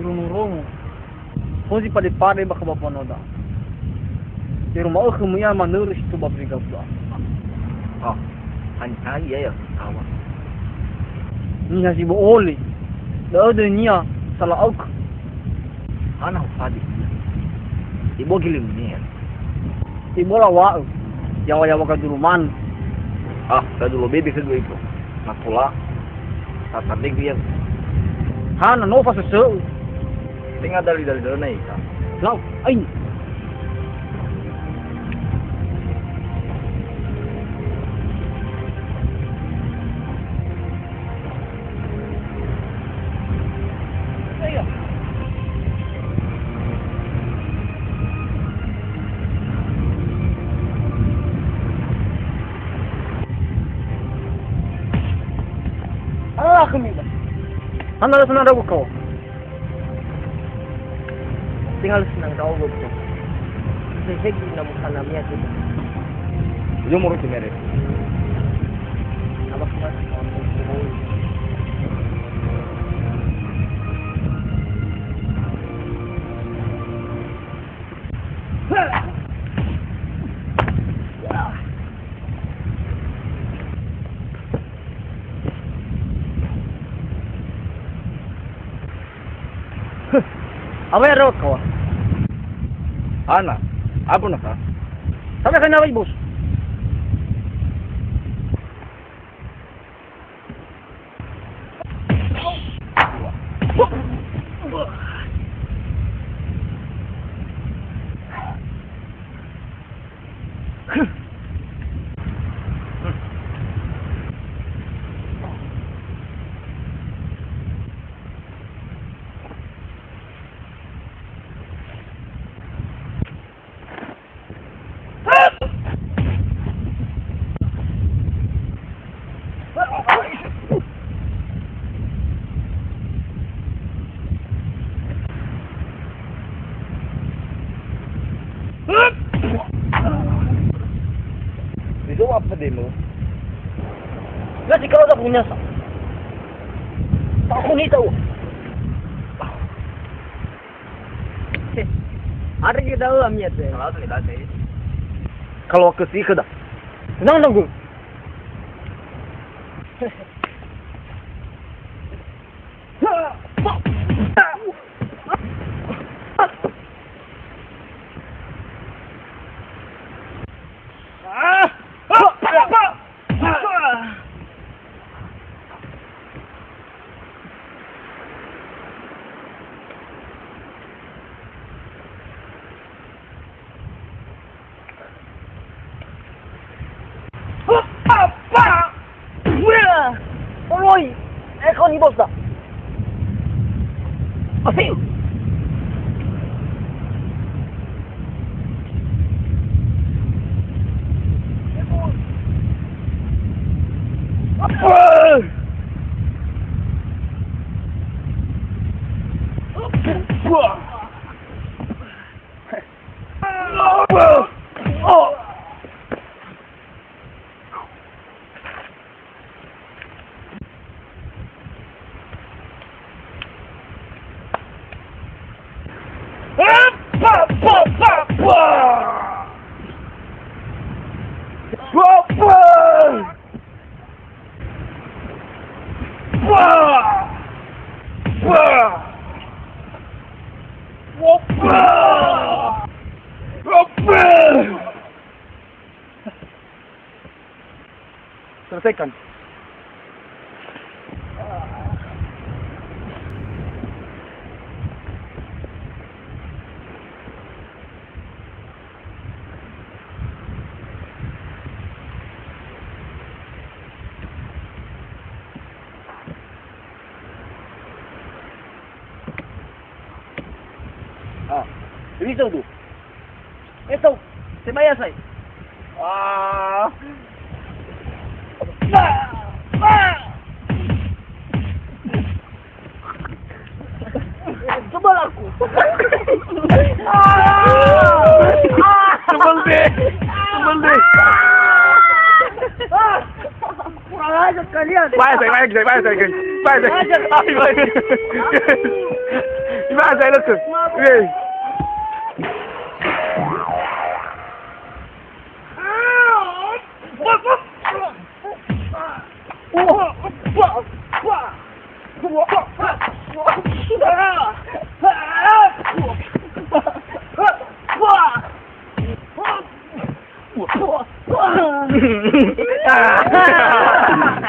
Runung-rungung. Hoje pada pare baka bapanoda. Pero mau kemuya manurus tu babriga pula. Oh, hanya ya kawan. Niya si booli. Ada niya salah auk. Anak tadi. Ibu gilim ni. Ibu lawa. Yawa-yawa ka duruman. Ah, saya dulu bebe kedua itu. Nak pula. Tata dia. Hana no fa sesu. Tinggal dari na ika. Lau, ay. Ah, kemila. Hana la sana ragu kau. Tinggal senang kau betul. Saya guna bukan namanya tu. Yo moro tu mere. Apa kau? Apa yang rawat kau? Ana, apa nak? Sampai kena apa bos? Itu apa demo? Nanti kalau tak punya sah. Tak kuni tahu. Ada kita tahu amnya tu. Kalau tu kita tahu. Kalau ke sih kedah. Senang dong. Oi, kau ni bos dah. Asyik. Selesaikan. Risau tu. Esok, saya bayar saya. Sebal aku. Sebal deh. Sebal deh. Kurang ajar kalian. Bayar saya. Gimana saya lukis? Weh.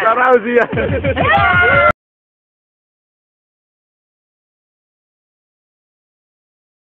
Sarau sih ya.